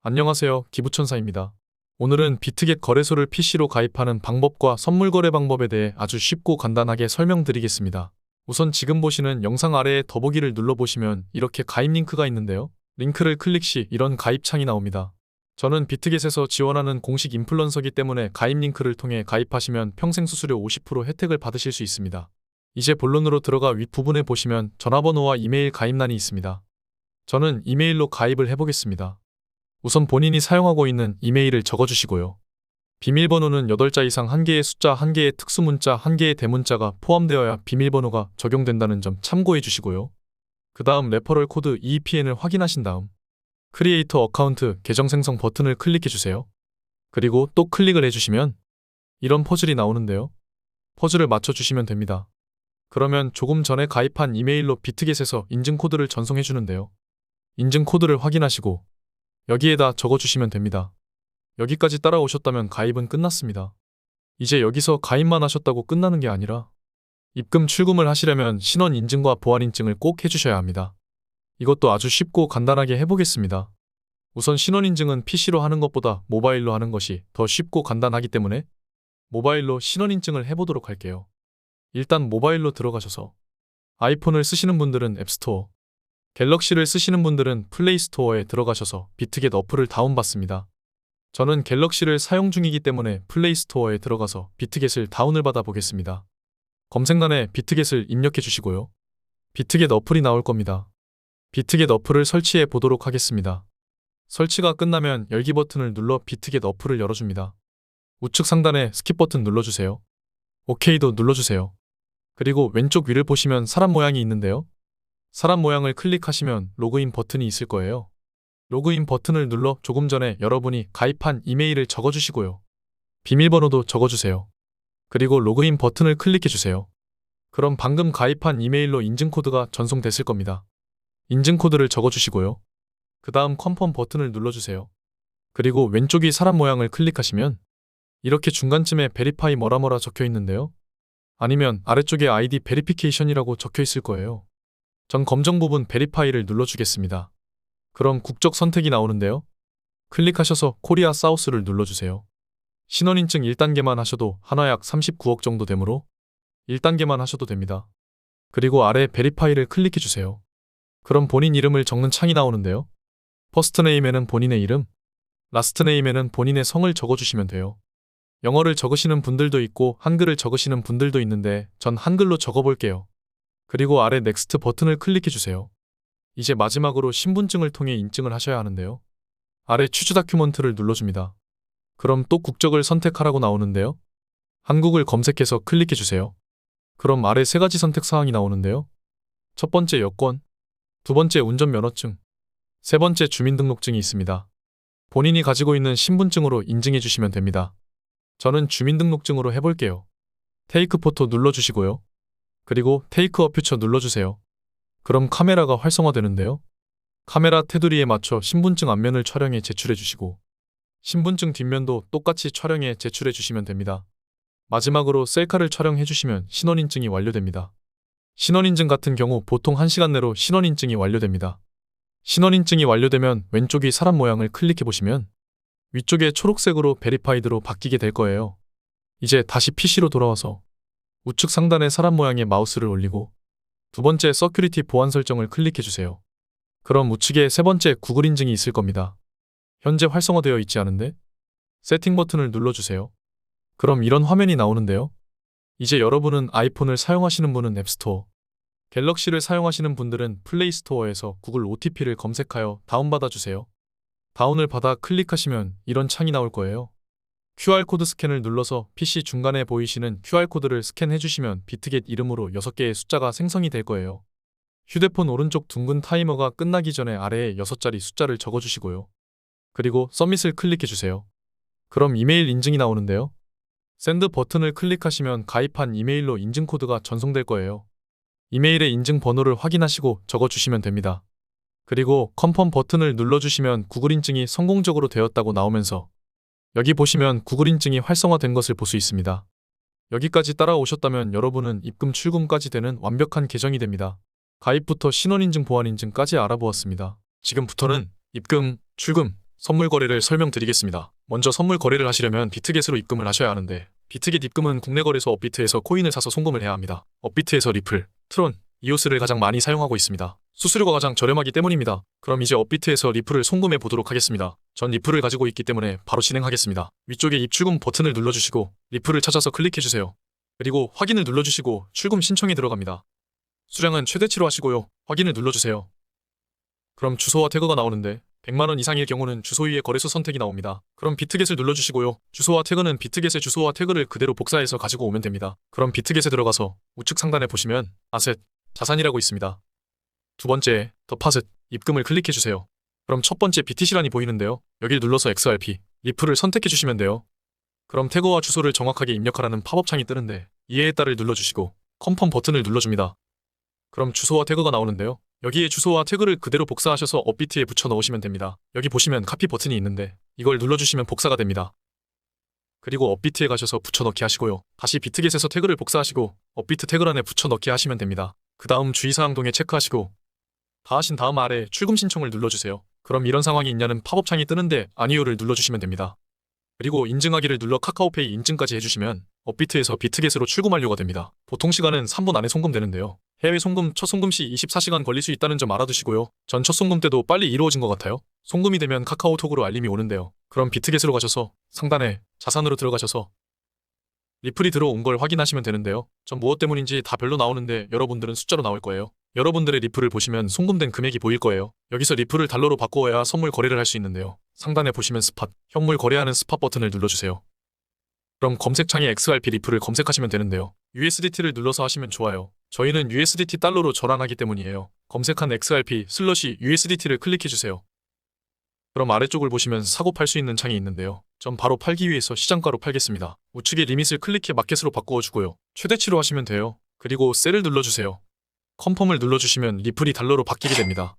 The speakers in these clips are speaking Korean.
안녕하세요. 기부천사입니다. 오늘은 비트겟 거래소를 PC로 가입하는 방법과 선물 거래 방법에 대해 아주 쉽고 간단하게 설명드리겠습니다. 우선 지금 보시는 영상 아래에 더보기를 눌러보시면 이렇게 가입 링크가 있는데요. 링크를 클릭 시 이런 가입 창이 나옵니다. 저는 비트겟에서 지원하는 공식 인플루언서이기 때문에 가입 링크를 통해 가입하시면 평생 수수료 50% 혜택을 받으실 수 있습니다. 이제 본론으로 들어가 윗부분에 보시면 전화번호와 이메일 가입란이 있습니다. 저는 이메일로 가입을 해보겠습니다. 우선 본인이 사용하고 있는 이메일을 적어주시고요. 비밀번호는 8자 이상 1개의 숫자 1개의 특수문자 1개의 대문자가 포함되어야 비밀번호가 적용된다는 점 참고해 주시고요. 그 다음 레퍼럴 코드 EPN을 확인하신 다음 크리에이터 어카운트 계정 생성 버튼을 클릭해 주세요. 그리고 또 클릭을 해주시면 이런 퍼즐이 나오는데요. 퍼즐을 맞춰주시면 됩니다. 그러면 조금 전에 가입한 이메일로 비트겟에서 인증 코드를 전송해 주는데요. 인증 코드를 확인하시고 여기에다 적어주시면 됩니다. 여기까지 따라오셨다면 가입은 끝났습니다. 이제 여기서 가입만 하셨다고 끝나는 게 아니라 입금 출금을 하시려면 신원 인증과 보안 인증을 꼭 해주셔야 합니다. 이것도 아주 쉽고 간단하게 해보겠습니다. 우선 신원 인증은 PC로 하는 것보다 모바일로 하는 것이 더 쉽고 간단하기 때문에 모바일로 신원 인증을 해보도록 할게요. 일단 모바일로 들어가셔서 아이폰을 쓰시는 분들은 앱스토어, 갤럭시를 쓰시는 분들은 플레이스토어에 들어가셔서 비트겟 어플을 다운받습니다. 저는 갤럭시를 사용 중이기 때문에 플레이스토어에 들어가서 비트겟을 다운을 받아 보겠습니다. 검색란에 비트겟을 입력해 주시고요. 비트겟 어플이 나올 겁니다. 비트겟 어플을 설치해 보도록 하겠습니다. 설치가 끝나면 열기 버튼을 눌러 비트겟 어플을 열어줍니다. 우측 상단에 스킵 버튼 눌러주세요. OK도 눌러주세요. 그리고 왼쪽 위를 보시면 사람 모양이 있는데요. 사람 모양을 클릭하시면 로그인 버튼이 있을 거예요. 로그인 버튼을 눌러 조금 전에 여러분이 가입한 이메일을 적어주시고요. 비밀번호도 적어주세요. 그리고 로그인 버튼을 클릭해주세요. 그럼 방금 가입한 이메일로 인증코드가 전송됐을 겁니다. 인증코드를 적어주시고요. 그 다음 컨펌 버튼을 눌러주세요. 그리고 왼쪽이 사람 모양을 클릭하시면 이렇게 중간쯤에 베리파이 뭐라 적혀 있는데요. 아니면 아래쪽에 아이디 베리피케이션이라고 적혀 있을 거예요. 전 검정 부분 베리파이를 눌러주겠습니다. 그럼 국적 선택이 나오는데요. 클릭하셔서 코리아 사우스를 눌러주세요. 신원인증 1단계만 하셔도 한화약 39억 정도 되므로 1단계만 하셔도 됩니다. 그리고 아래 베리파이를 클릭해주세요. 그럼 본인 이름을 적는 창이 나오는데요. 퍼스트 네임에는 본인의 이름, 라스트 네임에는 본인의 성을 적어주시면 돼요. 영어를 적으시는 분들도 있고 한글을 적으시는 분들도 있는데 전 한글로 적어볼게요. 그리고 아래 넥스트 버튼을 클릭해주세요. 이제 마지막으로 신분증을 통해 인증을 하셔야 하는데요. 아래 추즈 다큐먼트를 눌러줍니다. 그럼 또 국적을 선택하라고 나오는데요. 한국을 검색해서 클릭해주세요. 그럼 아래 3가지 선택 사항이 나오는데요. 첫 번째 여권, 두 번째 운전면허증, 세 번째 주민등록증이 있습니다. 본인이 가지고 있는 신분증으로 인증해 주시면 됩니다. 저는 주민등록증으로 해볼게요. 테이크 포토 눌러주시고요. 그리고 테이크 어 퓨처 눌러주세요. 그럼 카메라가 활성화되는데요. 카메라 테두리에 맞춰 신분증 앞면을 촬영해 제출해 주시고 신분증 뒷면도 똑같이 촬영해 제출해 주시면 됩니다. 마지막으로 셀카를 촬영해 주시면 신원인증이 완료됩니다. 신원인증 같은 경우 보통 1시간 내로 신원인증이 완료됩니다. 신원인증이 완료되면 왼쪽이 사람 모양을 클릭해 보시면 위쪽에 초록색으로 베리파이드로 바뀌게 될 거예요. 이제 다시 PC로 돌아와서 우측 상단에 사람 모양의 마우스를 올리고 두 번째 서큐리티 보안 설정을 클릭해 주세요. 그럼 우측에 세 번째 구글 인증이 있을 겁니다. 현재 활성화되어 있지 않은데? 세팅 버튼을 눌러주세요. 그럼 이런 화면이 나오는데요. 이제 여러분은 아이폰을 사용하시는 분은 앱스토어, 갤럭시를 사용하시는 분들은 플레이스토어에서 구글 OTP를 검색하여 다운받아 주세요. 다운을 받아 클릭하시면 이런 창이 나올 거예요. QR코드 스캔을 눌러서 PC 중간에 보이시는 QR코드를 스캔해 주시면 비트겟 이름으로 6개의 숫자가 생성이 될 거예요. 휴대폰 오른쪽 둥근 타이머가 끝나기 전에 아래에 6자리 숫자를 적어주시고요. 그리고 서밋을 클릭해 주세요. 그럼 이메일 인증이 나오는데요. 샌드 버튼을 클릭하시면 가입한 이메일로 인증 코드가 전송될 거예요. 이메일의 인증 번호를 확인하시고 적어주시면 됩니다. 그리고 컨펌 버튼을 눌러주시면 구글 인증이 성공적으로 되었다고 나오면서 여기 보시면 구글 인증이 활성화된 것을 볼 수 있습니다. 여기까지 따라오셨다면 여러분은 입금 출금까지 되는 완벽한 계정이 됩니다. 가입부터 신원인증 보안인증까지 알아보았습니다. 지금부터는 입금, 출금, 선물 거래를 설명드리겠습니다. 먼저 선물 거래를 하시려면 비트겟으로 입금을 하셔야 하는데 비트겟 입금은 국내 거래소 업비트에서 코인을 사서 송금을 해야 합니다. 업비트에서 리플, 트론, 이오스를 가장 많이 사용하고 있습니다. 수수료가 가장 저렴하기 때문입니다. 그럼 이제 업비트에서 리플을 송금해 보도록 하겠습니다. 전 리플을 가지고 있기 때문에 바로 진행하겠습니다. 위쪽에 입출금 버튼을 눌러주시고 리플을 찾아서 클릭해주세요. 그리고 확인을 눌러주시고 출금 신청이 들어갑니다. 수량은 최대치로 하시고요. 확인을 눌러주세요. 그럼 주소와 태그가 나오는데 100만원 이상일 경우는 주소 위에 거래소 선택이 나옵니다. 그럼 비트겟을 눌러주시고요. 주소와 태그는 비트겟의 주소와 태그를 그대로 복사해서 가지고 오면 됩니다. 그럼 비트겟에 들어가서 우측 상단에 보시면 아셋, 자산이라고 있습니다. 두 번째, 더파셋, 입금을 클릭해주세요. 그럼 첫 번째 BTC란이 보이는데요. 여기를 눌러서 XRP, 리플을 선택해주시면 돼요. 그럼 태그와 주소를 정확하게 입력하라는 팝업 창이 뜨는데 이해에 따를 눌러주시고 컨펌 버튼을 눌러줍니다. 그럼 주소와 태그가 나오는데요. 여기에 주소와 태그를 그대로 복사하셔서 업비트에 붙여 넣으시면 됩니다. 여기 보시면 카피 버튼이 있는데 이걸 눌러주시면 복사가 됩니다. 그리고 업비트에 가셔서 붙여넣기 하시고요. 다시 비트겟에서 태그를 복사하시고 업비트 태그란에 붙여넣기 하시면 됩니다. 그 다음 주의사항 동에 체크하시고 다 하신 다음 아래 출금 신청을 눌러주세요. 그럼 이런 상황이 있냐는 팝업 창이 뜨는데 아니요를 눌러주시면 됩니다. 그리고 인증하기를 눌러 카카오페이 인증까지 해주시면 업비트에서 비트겟으로 출금 완료가 됩니다. 보통 시간은 3분 안에 송금되는데요. 해외 송금, 첫 송금 시 24시간 걸릴 수 있다는 점 알아두시고요. 전 첫 송금 때도 빨리 이루어진 것 같아요. 송금이 되면 카카오톡으로 알림이 오는데요. 그럼 비트겟으로 가셔서 상단에 자산으로 들어가셔서 리플이 들어온 걸 확인하시면 되는데요. 전 무엇 때문인지 다 별로 나오는데 여러분들은 숫자로 나올 거예요. 여러분들의 리플을 보시면 송금된 금액이 보일 거예요. 여기서 리플을 달러로 바꾸어야 선물 거래를 할 수 있는데요. 상단에 보시면 스팟, 현물 거래하는 스팟 버튼을 눌러주세요. 그럼 검색창에 XRP 리플을 검색하시면 되는데요. USDT를 눌러서 하시면 좋아요. 저희는 USDT 달러로 전환하기 때문이에요. 검색한 XRP USDT를 클릭해주세요. 그럼 아래쪽을 보시면 사고 팔 수 있는 창이 있는데요. 전 바로 팔기 위해서 시장가로 팔겠습니다. 우측에 리밋을 클릭해 마켓으로 바꾸어주고요. 최대치로 하시면 돼요. 그리고 셀을 눌러주세요. 컨펌을 눌러주시면 리플이 달러로 바뀌게 됩니다.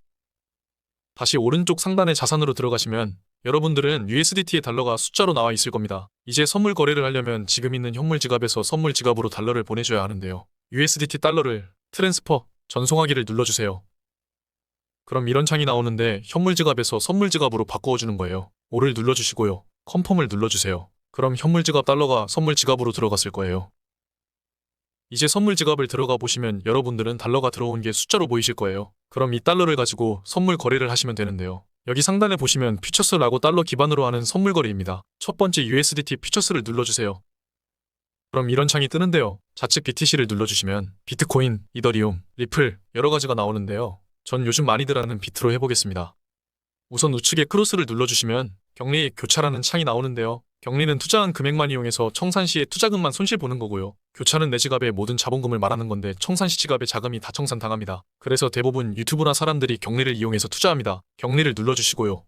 다시 오른쪽 상단에 자산으로 들어가시면 여러분들은 USDT의 달러가 숫자로 나와 있을 겁니다. 이제 선물 거래를 하려면 지금 있는 현물 지갑에서 선물 지갑으로 달러를 보내줘야 하는데요. USDT 달러를 트랜스퍼, 전송하기를 눌러주세요. 그럼 이런 창이 나오는데 현물 지갑에서 선물 지갑으로 바꾸어주는 거예요. 5를 눌러주시고요. 컨펌을 눌러주세요. 그럼 현물 지갑 달러가 선물 지갑으로 들어갔을 거예요. 이제 선물 지갑을 들어가 보시면 여러분들은 달러가 들어온 게 숫자로 보이실 거예요. 그럼 이 달러를 가지고 선물 거래를 하시면 되는데요. 여기 상단에 보시면 퓨처스라고 달러 기반으로 하는 선물 거래입니다. 첫 번째 USDT 퓨처스를 눌러주세요. 그럼 이런 창이 뜨는데요. 좌측 BTC를 눌러주시면 비트코인, 이더리움, 리플 여러 가지가 나오는데요. 전 요즘 많이들 하는 비트로 해보겠습니다. 우선 우측에 크로스를 눌러주시면 격리 교차라는 창이 나오는데요. 격리는 투자한 금액만 이용해서 청산시에 투자금만 손실 보는 거고요. 교차는 내 지갑의 모든 자본금을 말하는 건데 청산시 지갑의 자금이 다 청산당합니다. 그래서 대부분 유튜브나 사람들이 격리를 이용해서 투자합니다. 격리를 눌러주시고요.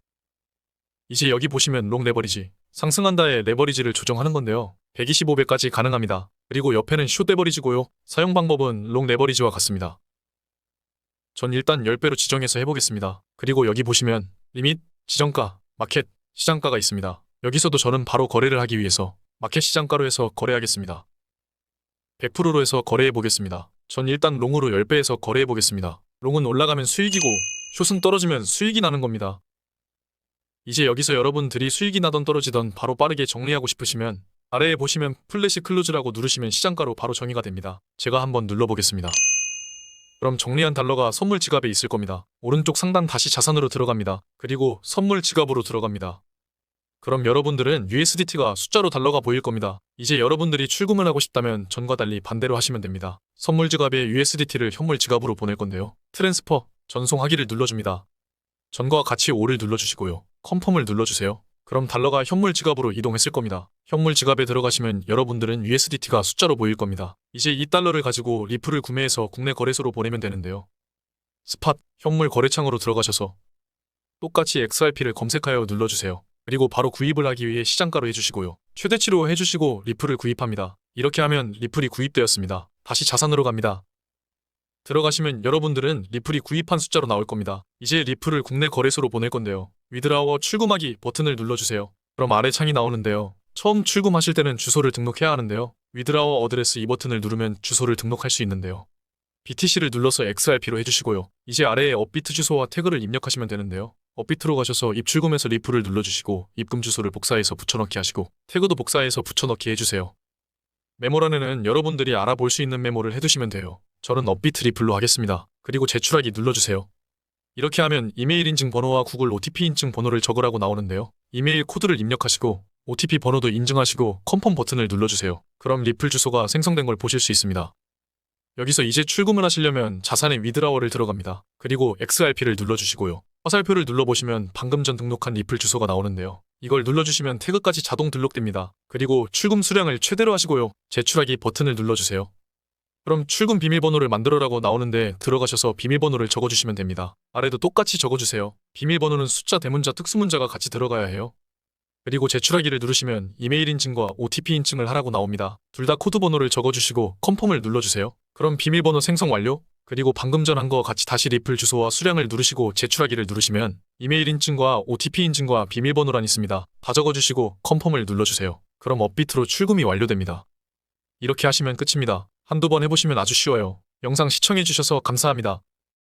이제 여기 보시면 롱 레버리지, 상승한다에 레버리지를 조정하는 건데요. 125배까지 가능합니다. 그리고 옆에는 숏 레버리지고요. 사용 방법은 롱 레버리지와 같습니다. 전 일단 10배로 지정해서 해보겠습니다. 그리고 여기 보시면 리밋, 지정가, 마켓, 시장가가 있습니다. 여기서도 저는 바로 거래를 하기 위해서 마켓 시장가로 해서 거래하겠습니다. 100%로 해서 거래해 보겠습니다. 전 일단 롱으로 10배에서 거래해 보겠습니다. 롱은 올라가면 수익이고 숏은 떨어지면 수익이 나는 겁니다. 이제 여기서 여러분들이 수익이 나던 떨어지던 바로 빠르게 정리하고 싶으시면 아래에 보시면 플래시 클로즈라고 누르시면 시장가로 바로 정의가 됩니다. 제가 한번 눌러보겠습니다. 그럼 정리한 달러가 선물 지갑에 있을 겁니다. 오른쪽 상단 다시 자산으로 들어갑니다. 그리고 선물 지갑으로 들어갑니다. 그럼 여러분들은 USDT가 숫자로 달러가 보일 겁니다. 이제 여러분들이 출금을 하고 싶다면 전과 달리 반대로 하시면 됩니다. 선물 지갑에 USDT를 현물 지갑으로 보낼 건데요. 트랜스퍼, 전송하기를 눌러줍니다. 전과 같이 5를 눌러주시고요. 컨펌을 눌러주세요. 그럼 달러가 현물 지갑으로 이동했을 겁니다. 현물 지갑에 들어가시면 여러분들은 USDT가 숫자로 보일 겁니다. 이제 이 달러를 가지고 리플을 구매해서 국내 거래소로 보내면 되는데요. 스팟, 현물 거래창으로 들어가셔서 똑같이 XRP를 검색하여 눌러주세요. 그리고 바로 구입을 하기 위해 시장가로 해주시고요. 최대치로 해주시고 리플을 구입합니다. 이렇게 하면 리플이 구입되었습니다. 다시 자산으로 갑니다. 들어가시면 여러분들은 리플이 구입한 숫자로 나올 겁니다. 이제 리플을 국내 거래소로 보낼 건데요. 위드라워 출금하기 버튼을 눌러주세요. 그럼 아래 창이 나오는데요. 처음 출금하실 때는 주소를 등록해야 하는데요. 위드라워 어드레스 이 버튼을 누르면 주소를 등록할 수 있는데요. BTC를 눌러서 XRP로 해주시고요. 이제 아래에 업비트 주소와 태그를 입력하시면 되는데요. 업비트로 가셔서 입출금에서 리플을 눌러주시고 입금 주소를 복사해서 붙여넣기 하시고 태그도 복사해서 붙여넣기 해주세요. 메모란에는 여러분들이 알아볼 수 있는 메모를 해두시면 돼요. 저는 업비트 리플로 하겠습니다. 그리고 제출하기 눌러주세요. 이렇게 하면 이메일 인증 번호와 구글 OTP 인증 번호를 적으라고 나오는데요. 이메일 코드를 입력하시고 OTP 번호도 인증하시고 컨펌 버튼을 눌러주세요. 그럼 리플 주소가 생성된 걸 보실 수 있습니다. 여기서 이제 출금을 하시려면 자산의 위드라워를 들어갑니다. 그리고 XRP를 눌러주시고요. 화살표를 눌러보시면 방금 전 등록한 리플 주소가 나오는데요. 이걸 눌러주시면 태그까지 자동 등록됩니다. 그리고 출금 수량을 최대로 하시고요. 제출하기 버튼을 눌러주세요. 그럼 출금 비밀번호를 만들어라고 나오는데 들어가셔서 비밀번호를 적어주시면 됩니다. 아래도 똑같이 적어주세요. 비밀번호는 숫자, 대문자, 특수문자가 같이 들어가야 해요. 그리고 제출하기를 누르시면 이메일 인증과 OTP 인증을 하라고 나옵니다. 둘 다 코드 번호를 적어주시고 컨펌을 눌러주세요. 그럼 비밀번호 생성 완료. 그리고 방금 전 한 거 같이 다시 리플 주소와 수량을 누르시고 제출하기를 누르시면 이메일 인증과 OTP 인증과 비밀번호란 있습니다. 다 적어주시고 컨펌을 눌러주세요. 그럼 업비트로 출금이 완료됩니다. 이렇게 하시면 끝입니다. 한두 번 해보시면 아주 쉬워요. 영상 시청해주셔서 감사합니다.